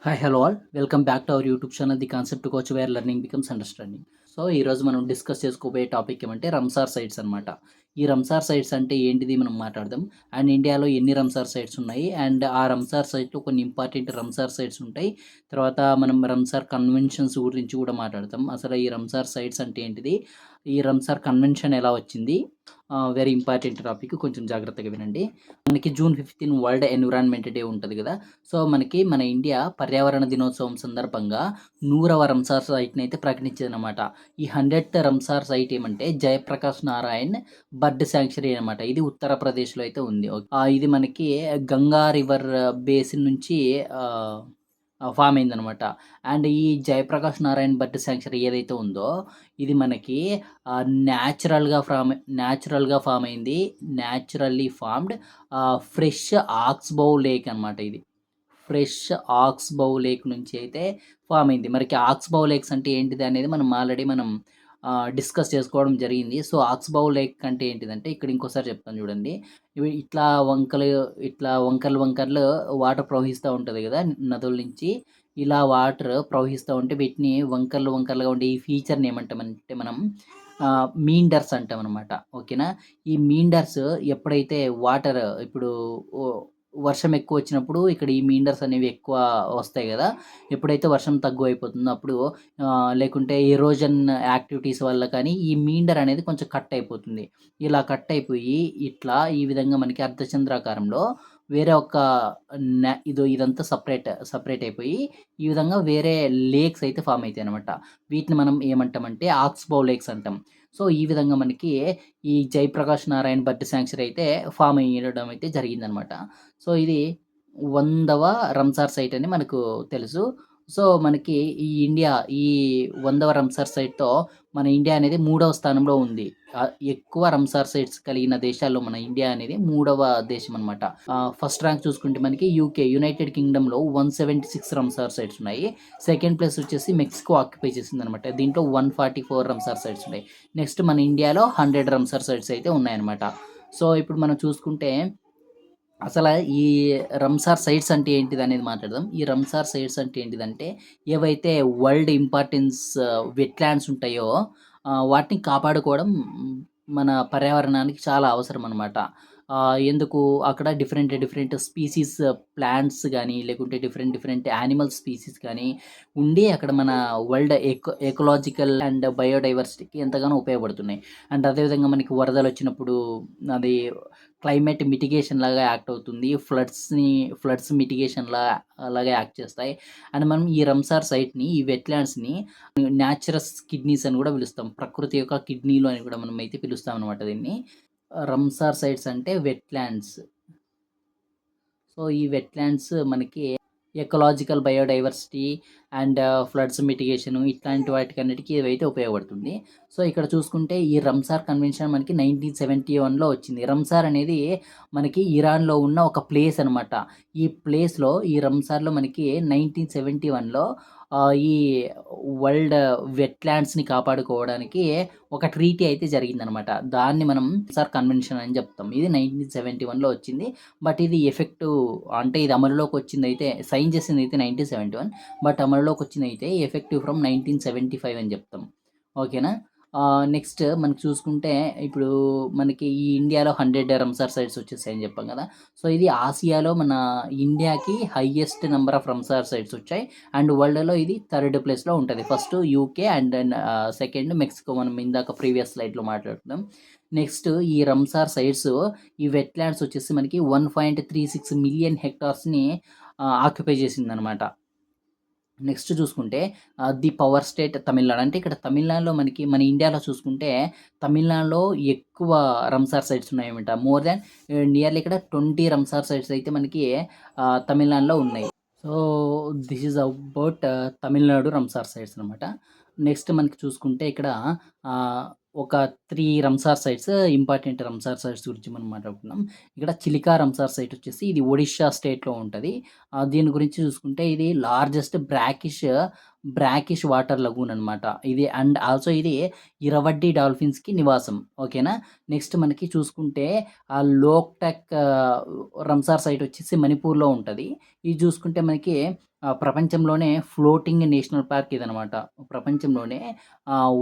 Hi hello all welcome back to our YouTube channel the concept coach where learning becomes understanding. So ఈరోజు మనం discuss చేసుకోబోయే topic ఏమంటే రంసార్ sites అనమాట. ఈ రంసార్ sites అంటే ఏంటిది మనం మాట్లాడదాం. అండ్ ఇండియాలో ఎన్ని రంసార్ సైట్స్ ఉన్నాయి అండ్ ఆ రంసార్ సైట్లో కొన్ని ఇంపార్టెంట్ రంసార్ సైట్స్ ఉంటాయి. తర్వాత మనం రంసార్ కన్వెన్షన్స్ గురించి కూడా మాట్లాడతాం. అసలు ఈ రంసార్ సైట్స్ అంటే ఏంటిది, ఈ రంసార్ కన్వెన్షన్ ఎలా వచ్చింది, వెరీ ఇంపార్టెంట్ టాపిక్, కొంచెం జాగ్రత్తగా వినండి. మనకి జూన్ 15 వరల్డ్ ఎన్విరాన్మెంట్ డే ఉంటుంది కదా. సో మనకి మన ఇండియా పర్యావరణ దినోత్సవం సందర్భంగా 100వ రంసార్ సైట్ని అయితే ప్రకటించిందనమాట. ఈ 100th రంసార్ సైట్ ఏమంటే జయప్రకాష్ నారాయణ్ బర్డ్ శాంక్చురీ అనమాట. ఇది ఉత్తరప్రదేశ్లో అయితే ఉంది. ఇది మనకి గంగా రివర్ బేసిన్ నుంచి ఫామ్ అయిందనమాట. అండ్ ఈ జయప్రకాష్ నారాయణ్ బర్డ్ శాంక్చురీ ఏదైతే ఉందో ఇది మనకి న్యాచురల్గా ఫామ్ అయింది. Naturally formed fresh oxbow lake అనమాట. ఇది ఫ్రెష్ ఆక్స్బౌ లేక్ నుంచి అయితే ఫామ్ అయింది. మనకి ఆక్స్బౌ లేక్స్ అంటే ఏంటిది అనేది మనం ఆల్రెడీ డిస్కస్ చేసుకోవడం జరిగింది. సో ఆక్స్బౌ లేక్ అంటే ఏంటిదంటే ఇక్కడ ఇంకోసారి చెప్తాను చూడండి. ఇవి ఇట్లా వంకర్లు వాటర్ ప్రవహిస్తూ ఉంటుంది కదా నదుల నుంచి. ఇలా వాటర్ ప్రవహిస్తూ ఉంటే వీటిని వంకర్లుగా ఉండే ఈ ఫీచర్ని ఏమంటామంటే మనం మీండర్స్ అంటామనమాట. ఓకేనా. ఈ మీండర్స్ ఎప్పుడైతే వాటర్ ఇప్పుడు వర్షం ఎక్కువ వచ్చినప్పుడు ఇక్కడ ఈ మీండర్స్ అనేవి ఎక్కువ వస్తాయి కదా. ఎప్పుడైతే వర్షం తక్కువ అయిపోతుందో అప్పుడు లేకుంటే ఎరోజన్ యాక్టివిటీస్ వల్ల కానీ ఈ మీండర్ అనేది కొంచెం కట్ అయిపోతుంది. ఇలా కట్ అయిపోయి ఇట్లా ఈ విధంగా మనకి అర్ధచంద్రాకారంలో వేరే ఒక ఇదంతా సపరేట్ అయిపోయి ఈ విధంగా వేరే లేక్స్ అయితే ఫామ్ అవుతాయి అనమాట. వీటిని మనం ఏమంటామంటే ఆక్స్బౌ లేక్స్ అంటాం. సో ఈ విధంగా మనకి ఈ జయప్రకాష్ నారాయణ్ బర్డ్ శాంక్చురీ అయితే ఫామ్ అయ్యడం అయితే జరిగిందనమాట. సో ఇది 100వ రంసార్ సైట్ అని మనకు తెలుసు. సో మనకి ఈ 100వ రంసార్ సైట్‌తో మన ఇండియా అనేది 3వ స్థానంలో ఉంది. ఎక్కువ రంసార్ సైట్స్ కలిగిన దేశాల్లో మన ఇండియా అనేది 3వ దేశం అనమాట. ఫస్ట్ ర్యాంక్ చూసుకుంటే మనకి యునైటెడ్ కింగ్‌డమ్‌లో 176 రంసార్ సైట్స్ ఉన్నాయి. సెకండ్ ప్లేస్ వచ్చేసి మెక్సికో ఆక్యుపై చేసిందనమాట. దీంట్లో 144 రంసార్ సైట్స్ ఉన్నాయి. నెక్స్ట్ మన ఇండియాలో 100 రంసార్ సైట్స్ అయితే ఉన్నాయన్నమాట. సో ఇప్పుడు మనం చూసుకుంటే అసలు ఈ రంసార్ సైట్స్ అంటే ఏంటిదనేది మాట్లాడదాం. ఈ రంసార్ సైట్స్ అంటే ఏంటిదంటే ఏవైతే వరల్డ్ ఇంపార్టెన్స్ వెట్లాండ్స్ ఉంటాయో వాటిని కాపాడుకోవడం మన పర్యావరణానికి చాలా అవసరం అనమాట. ఎందుకు అక్కడ డిఫరెంట్ స్పీసీస్ ప్లాంట్స్ గానీ, లేకుంటే డిఫరెంట్ యానిమల్ స్పీసీస్ కానీ ఉండి అక్కడ మన వరల్డ్ ఎకలాజికల్ అండ్ బయోడైవర్సిటీకి ఎంతగానో ఉపయోగపడుతున్నాయి. అండ్ అదేవిధంగా మనకి వరదలొచ్చినప్పుడు అది క్లైమేట్ మిటిగేషన్ లాగా యాక్ట్ అవుతుంది. ఫ్లడ్స్ లాగా యాక్ట్ చేస్తాయి. అండ్ మనం ఈ రంసార్ సైట్‌ని, ఈ వెట్లాండ్స్‌ని న్యాచురస్ కిడ్నీస్ అని కూడా పిలుస్తాం. ప్రకృతి యొక్క కిడ్నీలు అని కూడా మనం అయితే పిలుస్తాం అనమాట దీన్ని. రంసార్ సైట్స్ అంటే వెట్లాండ్స్. సో ఈ వెట్లాండ్స్ మనకి ecological biodiversity and floods mitigation ఇట్లాంటి వాటికన్నిటికి ఇవైతే ఉపయోగపడుతుంది. సో ఇక్కడ చూసుకుంటే ఈ రంసార్ కన్వెన్షన్ మనకి 1971లో వచ్చింది. రంసార్ అనేది మనకి ఇరాన్లో ఉన్న ఒక ప్లేస్ అనమాట. ఈ ప్లేస్లో ఈ రంసార్లో మనకి 1971లో ఈ వరల్డ్ వెట్లాండ్స్ని కాపాడుకోవడానికి ఒక ట్రీటీ అయితే జరిగిందనమాట. దాన్ని మనం రంసార్ కన్వెన్షన్ అని చెప్తాం. ఇది 1971లో వచ్చింది. బట్ ఇది ఎఫెక్టివ్ అంటే ఇది అమలులోకి వచ్చిందైతే సైన్ చేసిందైతే 1971. బట్ అమలులోకి వచ్చిందైతే ఎఫెక్టివ్ ఫ్రమ్ 1975 అని చెప్తాం. ఓకేనా. నెక్స్ట్ మనకి చూసుకుంటే ఇప్పుడు మనకి ఈ ఇండియాలో 100 రంసార్ సైట్స్ వచ్చేసాయని చెప్పాం కదా. సో ఇది ఆసియాలో మన ఇండియాకి highest number of Ramsar sites వచ్చాయి. అండ్ వరల్డ్‌లో ఇది థర్డ్ ప్లేస్‌లో ఉంటది. First UK and then second Mexico, మనం ఇందాక ప్రీవియస్ స్లైడ్‌లో మాట్లాడుకున్నాం. నెక్స్ట్ ఈ రంసార్ సైట్స్, ఈ వెట్లాండ్స్ వచ్చేసి మనకి 1.36 మిలియన్ హెక్టార్స్‌ని ఆక్యుపై చేసిందనమాట. నెక్స్ట్ చూసుకుంటే ది పవర్ స్టేట్ తమిళనాడు. అంటే ఇక్కడ తమిళనాడులో మన ఇండియాలో చూసుకుంటే తమిళనాడులో ఎక్కువ రంసార్ సైట్స్ ఉన్నాయన్నమాట. మోర్ దాన్ నియర్లీ ఇక్కడ 20 రంసార్ సైట్స్ అయితే మనకి తమిళనాడులో ఉన్నాయి. So this is about Tamil Nadu Ramsar sites అనమాట. నెక్స్ట్ మనకి చూసుకుంటే ఇక్కడ ఒక 3 Ramsar sites, important Ramsar sites గురించి మనం మాట్లాడుకుందాం. ఇక్కడ చిలికా రంసార్ సైట్ వచ్చేసి ఇది ఒడిషా స్టేట్‌లో ఉంటది. దీని గురించి చూసుకుంటే ఇది largest brackish brackish water lagoon అనమాట ఇది. అండ్ ఆల్సో ఇది ఇరవడ్డి డాల్ఫిన్స్కి నివాసం. ఓకేనా. నెక్స్ట్ మనకి చూసుకుంటే లోక్టక్ రంసార్ సైట్ వచ్చేసి మణిపూర్లో ఉంటుంది. ఇది చూసుకుంటే మనకి ప్రపంచంలోనే ఫ్లోటింగ్ నేషనల్ పార్క్ ఇదనమాట. ప్రపంచంలోనే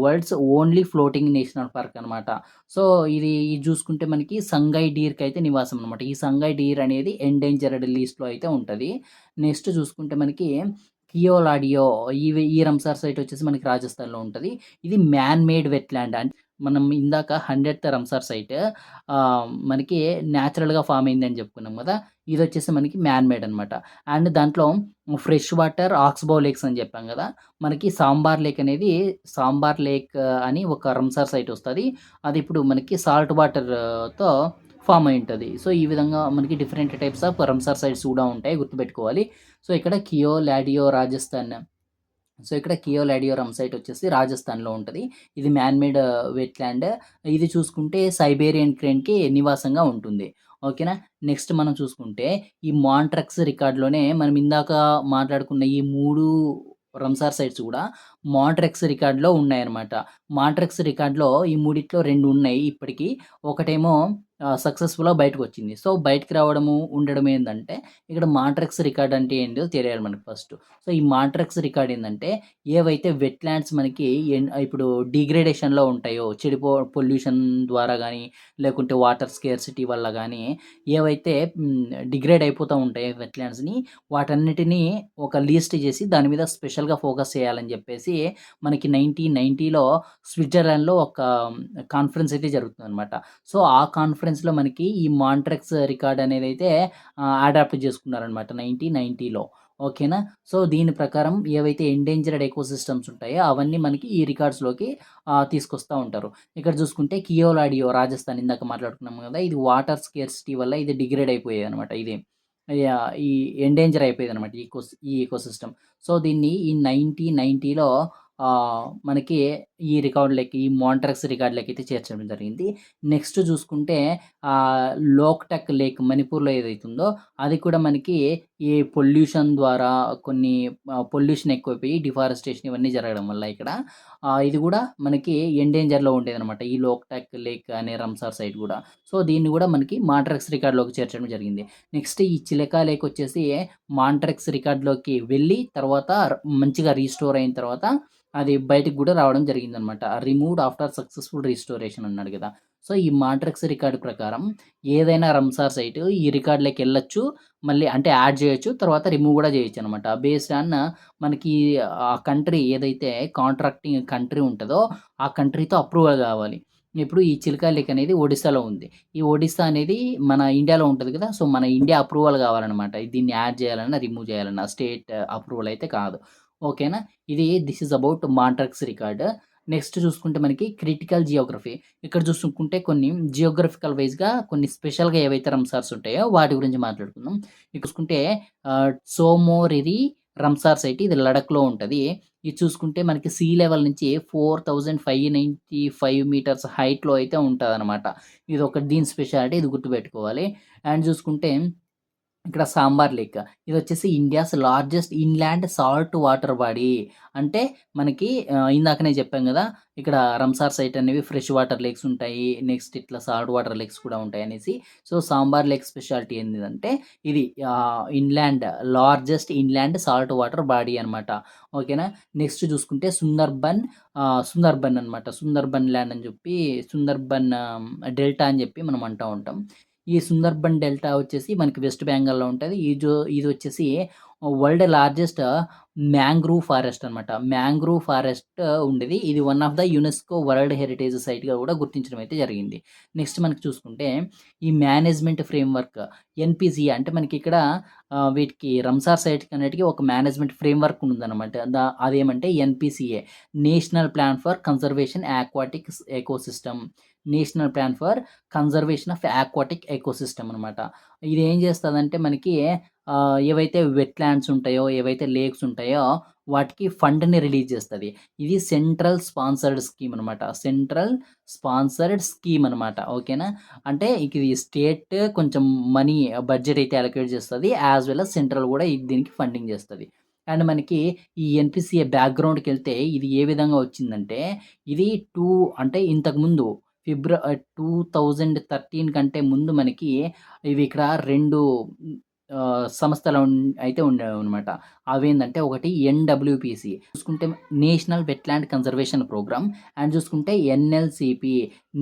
world's only floating national park అనమాట. సో ఇది చూసుకుంటే మనకి సంగై డీర్కి అయితే నివాసం అనమాట. ఈ సంగై డీర్ అనేది ఎండేంజర్డ్ లిస్ట్లో అయితే ఉంటుంది. నెక్స్ట్ చూసుకుంటే మనకి కియోలాడియో ఈ రంసార్ సైట్ వచ్చేసి మనకి రాజస్థాన్లో ఉంటుంది. ఇది మ్యాన్ మేడ్ వెట్లాండ్. అంటే మనం ఇందాక 100th రంసార్ సైట్ మనకి న్యాచురల్గా ఫామ్ అయిందని చెప్పుకున్నాం కదా. ఇది వచ్చేసి మనకి మ్యాన్ మేడ్ అనమాట. అండ్ దాంట్లో ఫ్రెష్ వాటర్ ఆక్స్బౌ లేక్స్ అని చెప్పాం కదా. మనకి సాంబార్ లేక్ అనేది సాంబార్ లేక్ అని ఒక రంసార్ సైట్ వస్తుంది. అది ఇప్పుడు మనకి సాల్ట్ వాటర్తో ఫామ్ అయి ఉంటుంది. సో ఈ విధంగా మనకి different types of Ramsar sites కూడా ఉంటాయి, గుర్తుపెట్టుకోవాలి. సో ఇక్కడ కియోలాడియో రాజస్థాన్. సో ఇక్కడ కియోలాడియో సైట్ వచ్చేసి రాజస్థాన్లో ఉంటుంది. ఇది మ్యాన్ మేడ్ వెట్లాండ్. ఇది చూసుకుంటే సైబేరియన్ క్రేన్కి నివాసంగా ఉంటుంది. ఓకేనా. నెక్స్ట్ మనం చూసుకుంటే ఈ మాంట్రక్స్ రికార్డ్లోనే మనం ఇందాక మాట్లాడుకున్న ఈ 3 రంసార్ సైట్స్ కూడా మాంట్రెక్స్ రికార్డ్లో ఉన్నాయన్నమాట. మాంట్రెక్స్ రికార్డ్లో ఈ మూడిట్లో 2 ఉన్నాయి ఇప్పటికీ. ఒకటేమో సక్సెస్ఫుల్‌గా బయటకొచ్చింది. సో బయటికి రావడము, ఉండడం ఏందంటే ఇక్కడ మాంట్రెక్స్ రికార్డ్ అంటే ఏంటో తెలియాలి మనకు ఫస్ట్. సో ఈ మాంట్రెక్స్ రికార్డ్ ఏందంటే ఏవైతే వెట్లాండ్స్ మనకి ఇప్పుడు డిగ్రేడేషన్‌లో ఉంటాయో, పొల్యూషన్ ద్వారా గానీ, లేకుంటే వాటర్ స్కేర్సిటీ వల్ల గానీ ఏవైతే డిగ్రేడ్ అయిపోతూ ఉంటాయో వెట్లాండ్స్‌ని, వాటన్నిటిని ఒక లిస్ట్ చేసి దాని మీద స్పెషల్‌గా ఫోకస్ చేయాలని చెప్పేసి మనకి 1990లో స్విట్జర్లాండ్‌లో ఒక కాన్ఫరెన్స్ అయితే జరుగుతుందనమాట. సో ఆ కాన్ఫరెన్స్‌లో మనకి ఈ మాంట్రెక్స్ రికార్డ్ అనేదైతే అడాప్ట్ చేసుకున్నారనమాట 1990లో. ఓకేనా. సో దీని ప్రకారం ఏవైతే ఎండేంజర్డ్ ఎకోసిస్టమ్స్ ఉంటాయో అవన్నీ మనకి ఈ రికార్డ్స్‌లోకి తీసుకొస్తా ఉంటారు. ఇక్కడ చూసుకుంటే కియోలాడియో రాజస్థాన్ ఇందాక మాట్లాడుకున్నాం కదా. ఇది వాటర్ స్కేర్సిటీ వల్ల ఇది డిగ్రేడ్ అయిపోయేదనమాట. ఇది ఈ ఎండేంజర్ అయిపోయేదనమాట ఈ ఎకోసిస్టమ్. సో దీన్ని ఈ 1990లో మనకి ఈ రికార్డులకి, ఈ మాంట్రెక్స్ రికార్డులకి అయితే చేర్చడం జరిగింది. నెక్స్ట్ చూసుకుంటే లోక్టక్ లేక్ మణిపూర్‌లో ఏదైతుందో అది కూడా మనకి ఈ పొల్యూషన్ ద్వారా కొన్ని పొల్యూషన్ ఎక్కువైపోయి డిఫారెస్టేషన్ ఇవన్నీ జరగడం వల్ల ఇక్కడ ఇది కూడా మనకి ఎండేంజర్‌లో ఉండేదనమాట. ఈ లోక్టక్ లేక్ అనే రంసార్ సైట్ కూడా. సో దీన్ని కూడా మనకి మాంట్రెక్స్ రికార్డ్‌లోకి చేర్చడం జరిగింది. నెక్స్ట్ ఈ చిలకా లేక్ వచ్చేసి మాంట్రెక్స్ రికార్డ్‌లోకి వెళ్ళి తర్వాత మంచిగా రీస్టోర్ అయిన తర్వాత అది బయటికి కూడా రావడం జరిగిందనమాట. రిమూవ్డ్ ఆఫ్టర్ సక్సెస్‌ఫుల్ రిస్టోరేషన్ అన్నాడు కదా. సో ఈ మాంట్రెక్స్ రికార్డ్ ప్రకారం ఏదైనా రంసార్ సైట్ ఈ రికార్డ్‌లోకి ఎళ్ళొచ్చు. మళ్ళీ అంటే యాడ్ చేయొచ్చు. తర్వాత రిమూవ్ కూడా చేయొచ్చనమాట. బేస్డ్ ఆన్ మనకి ఆ కంట్రీ ఏదైతే కాంట్రాక్టింగ్ కంట్రీ ఉంటదో ఆ కంట్రీతో అప్రూవల్ కావాలి. ఇప్పుడు ఈ చిల్కా లేక్ అనేది ఒడిస్సాలో ఉంది. ఈ ఒడిస్సా అనేది మన ఇండియాలో ఉంటది కదా. సో మన ఇండియా అప్రూవల్ కావాలనమాట. దీన్ని యాడ్ చేయాలన్నా, రిమూవ్ చేయాలన్నా స్టేట్ అప్రూవల్ అయితే కాదు. ఓకేనా. This is about Montreux record. Next చూసుకుంటే మనకి క్రిటికల్ జియోగ్రఫీ. ఇక్కడ చూసుకుంటే కొన్ని జియోగ్రఫికల్ వైస్‌గా కొన్ని స్పెషల్‌గా ఏవైతే రంసార్స్ ఉంటాయో వాటి గురించి మాట్లాడుకుందాం. ఇక్కడ చూసుకుంటే సోమోరిరి రంసార్ సైట్ ఇది లడఖ్‌లో ఉంటది. ఇది చూసుకుంటే మనకి సీ లెవెల్ నుంచి 4595 మీటర్స్ హైట్‌లో అయితే ఉంటదనమాట. దీని స్పెషాలిటీ, ఇది గుర్తుపెట్టుకోవాలి. అండ్ చూసుకుంటే ఇక్కడ సాంబార్ లేక్. ఇదొచ్చేసి India's largest inland salt water body. అంటే మనకి ఇందాకనే చెప్పాం గదా. ఇక్కడ రంసార్ సైట్ అనేవి ఫ్రెష్ వాటర్ లేక్స్ ఉంటాయి. నెక్స్ట్ ఇట్లా సాల్ట్ వాటర్ లేక్స్ కూడా ఉంటాయనేసి. సో సాంబార్ లేక్ స్పెషాలిటీ ఏంటిదంటే ఇది largest inland salt water body అనమాట. ఓకేనా. నెక్స్ట్ చూసుకుంటే సుందర్బన్ అనమాట. సుందర్బన్ ల్యాండ్ అని చెప్పి సుందర్బన్ డెల్టా అని చెప్పి మనం అంటా ఉంటాం. ఈ సుందర్బన్ డెల్టా వచ్చేసి మనకి వెస్ట్ బెంగాల్‌లో ఉంటది. ఇది వచ్చేసి వరల్డ్ లార్జెస్ట్ మ్యాంగ్రూవ్ ఫారెస్ట్ అనమాట. మ్యాంగ్రూవ్ ఫారెస్ట్ ఉండేది. ఇది one of the UNESCO world heritage సైట్‌గా కూడా గుర్తించడం అయితే జరిగింది. నెక్స్ట్ మనకి చూసుకుంటే ఈ మేనేజ్మెంట్ ఫ్రేమ్‌వర్క్ ఎన్‌పీసీఏ అంటే మనకి ఇక్కడ వీటికి రంసార్ సైట్‌కి అన్నిటికి ఒక మేనేజ్మెంట్ ఫ్రేమ్‌వర్క్ ఉందన్నమాట. అదేమంటే NPCA national plan for conservation aquatic ecosystem. National plan for conservation of aquatic ecosystem అనమాట. ఇది ఏం చేస్తదంటే మనకి ఏవైతే వెట్లాండ్స్ ఉంటాయో, ఏవైతే లేక్స్ ఉంటాయో వాటికి ఫండ్‌ని రిలీజ్ చేస్తది. ఇది సెంట్రల్ స్పాన్సర్డ్ స్కీమ్ అనమాట. సెంట్రల్ స్పాన్సర్డ్ స్కీమ్ అనమాట. ఓకేనా. అంటే ఇది స్టేట్ కొంచెం మనీ బడ్జెట్ అయితే అలొకేట్ చేస్తది. యాస్ వెల్ యాస్ సెంట్రల్ కూడా దీనికి ఫండింగ్ చేస్తది. అండ్ మనకి ఈ ఎన్‌పీసీఏ బ్యాక్‌గ్రౌండ్‌కెళ్తే ఇది ఏ విధంగా వచ్చిందంటే, ఇది 2 అంటే ఇంతకుముందు 2013 కంటే ముందు మనకి ఇవి ఇక్కడ 2 సంస్థలు అయితే ఉండేవన్నమాట. అవేందంటే ఒకటి ఎన్‌డబ్ల్యూపీసీ చూసుకుంటే national wetland conservation programme and చూసుకుంటే NLCP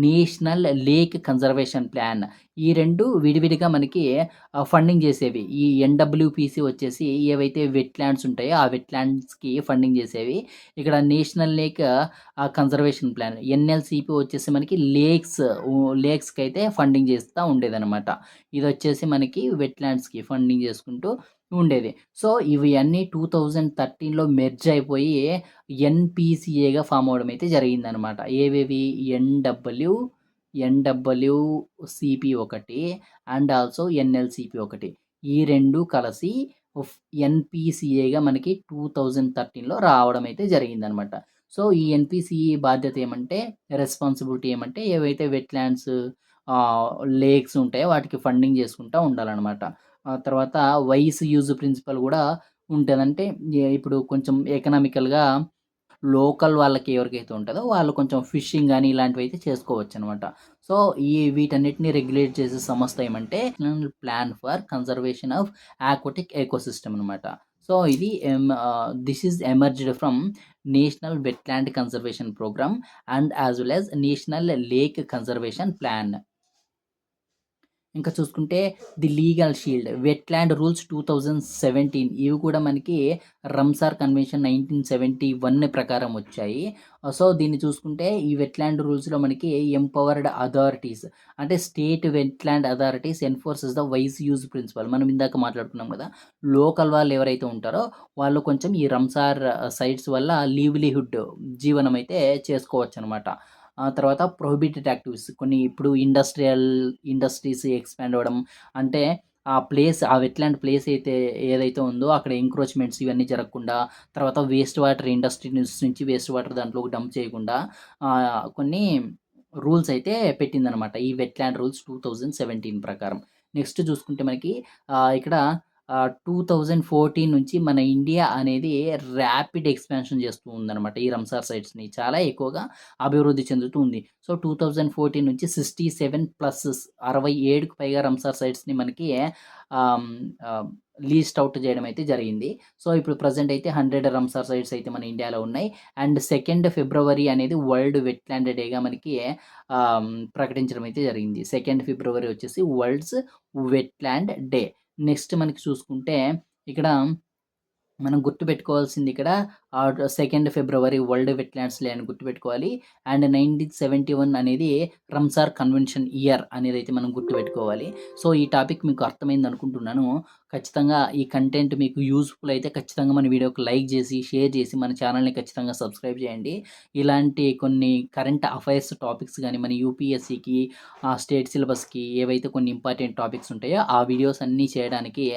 national lake conservation plan. ఈ 2 విడివిడిగా మనకి ఫండింగ్ చేసేవి. ఈ ఎన్‌డబ్ల్యూపీసీ వచ్చేసి ఏవైతే వెట్‌లాండ్స్ ఉంటాయో ఆ వెట్‌లాండ్స్‌కి ఫండింగ్ చేసేవి. ఇక్కడ నేషనల్ లేక్ కన్జర్వేషన్ ప్లాన్ ఎన్‌ఎల్‌సీపీ వచ్చేసి మనకి లేక్స్‌కైతే ఫండింగ్ చేస్తా ఉండేదనమాట. ఇదొచ్చేసి మనకి వెట్‌లాండ్స్‌కి ఫండింగ్ చేసుకుంటూ ఉండేది. సో, ఇవి అన్నీ 2013లో మెర్జ్ అయిపోయి ఎన్‌పీసీఏగా ఫార్మ్ అవ్వడం అయితే జరిగిందనమాట. ఏవేవి ఎన్‌డబ్ల్యూసీపీ ఒకటి అండ్ ఆల్సో ఎన్‌ఎల్‌సీపీ ఒకటి. ఈ 2 కలిసి ఉఫ్ ఎన్‌పీసీఏగా మనకి 2013లో రావడం అయితే జరిగిందనమాట. సో, ఈ ఎన్‌పీసీఏ బాధ్యత ఏమంటే రెస్పాన్సిబిలిటీ ఏమంటే ఏవైతే వెట్‌లాండ్స్ ఆహ్, లేక్స్ ఉంటాయో వాటికి ఫండింగ్ చేసుకుంటా ఉండాలనమాట. తర్వాత వైస్ యూజ్ ప్రిన్సిపల్ గూడా ఉంటది. అంటే ఇప్పుడు కొంచెం ఎకనామికల్‌గా లోకల్ వాళ్ళకి ఎవరికైతే ఉంటదో వాళ్ళు కొంచెం ఫిషింగ్ గాని ఇలాంటివైతే చేసుకోవచ్చనమాట. సో, వీటన్నిటిని రెగ్యులేట్ చేసే సంస్థ ఏమంటే national plan for conservation of aquatic ecosystem అనమాట. సో, ఇది this is emerged from national wetland conservation programme and as well as national lake conservation plan. ఇంకా చూసుకుంటే the legal shield, wetland rules 2017 ఇవి కూడా మనకి రంసార్ కన్వెన్షన్ 1971 ప్రకారం వచ్చాయి. సో, దీన్ని చూసుకుంటే ఈ వెట్‌లాండ్ రూల్స్‌లో మనకి ఎంపవర్డ్ అథారిటీస్ అంటే state wetland authorities enforces the wise use principle. మనం ఇందాక మాట్లాడుకున్నాం కదా! లోకల్ వాళ్ళు ఎవరైతే ఉంటారో వాళ్ళు కొంచెం ఈ రంసార్ సైట్స్ వల్ల లివ్లీహుడ్ జీవనం అయితే చేసుకోవచ్చనమాట. ఆ తర్వాత ప్రొహిబిటెడ్ యాక్టివిటీస్ కొన్ని ఇప్పుడు ఇండస్ట్రీస్ ఎక్స్‌పాండ్ అవ్వడం. అంటే ఆ వెట్‌లాండ్ ప్లేస్ అయితే ఏదైతే ఉందో అక్కడ ఎంక్రోచ్‌మెంట్స్ ఇవన్నీ జరగకుండా, తర్వాత వేస్ట్ వాటర్ ఇండస్ట్రీస్ నుంచి వేస్ట్ వాటర్ దాంట్లోకి డంప్ చేయకుండా కొన్ని రూల్స్ అయితే పెట్టిందనమాట. ఈ వెట్‌లాండ్ రూల్స్ 2017 ప్రకారం. నెక్స్ట్ చూసుకుంటే మనకి ఇక్కడ 2014 నుంచి మన ఇండియా అనేది ర్యాపిడ్ ఎక్స్‌పాన్షన్ చేస్తూ ఉందనమాట. ఈ రంసార్ సైట్స్‌ని చాలా ఎక్కువగా అభివృద్ధి చెందుతూ ఉంది. సో, 2014 నుంచి 67కి పైగా రంసార్ సైట్స్‌ని మనకి ఆహ్, ఆహ్, లీస్ట్ అవుట్ చేయడం అయితే జరిగింది. సో, ఇప్పుడు ప్రెజెంట్ అయితే 100 రంసార్ సైట్స్ అయితే మన ఇండియాలో ఉన్నాయి. అండ్ 2 ఫిబ్రవరి అనేది వరల్డ్ వెట్‌లాండ్ డేగా మనకి ప్రకటించడం అయితే జరిగింది. 2 ఫిబ్రవరి వచ్చేసి వరల్డ్స్ వెట్‌లాండ్ డే. నెక్స్ట్ మనకి చూసుకుంటే ఇక్కడ మనం గుర్తుపెట్టుకోవాల్సింది ఇక్కడ 2 ఫిబ్రవరి వరల్డ్ వెట్‌లాండ్స్ డే అని గుర్తుపెట్టుకోవాలి. అండ్ 1971 అనేది రంసార్ కన్వెన్షన్ ఇయర్ అనేదైతే మనం గుర్తుపెట్టుకోవాలి. సో, ఈ టాపిక్ మీకు అర్థమైంది అనుకుంటున్నాను. ఖచ్చితంగా ఈ కంటెంట్ మీకు యూజ్‌ఫుల్ అయితే ఖచ్చితంగా మన వీడియోకి లైక్ చేసి, షేర్ చేసి మన ఛానెల్‌ని ఖచ్చితంగా సబ్స్క్రైబ్ చేయండి. ఇలాంటి కొన్ని కరెంట్ అఫైర్స్ టాపిక్స్ గాని మన యూపీఎస్‌సికి, స్టేట్ సిలబస్‌కి ఏవైతే కొన్ని ఇంపార్టెంట్ టాపిక్స్ ఉంటాయో ఆ వీడియోస్ అన్నీ చేయడానికి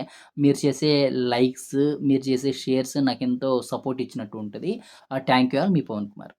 మీరు చేసే లైక్స్, మీరు చేసే షేర్స్ నాకెంతో సపోర్ట్ ఇచ్చినట్టు ఉంటది. Thank you all. మీ పవన్ కుమార్.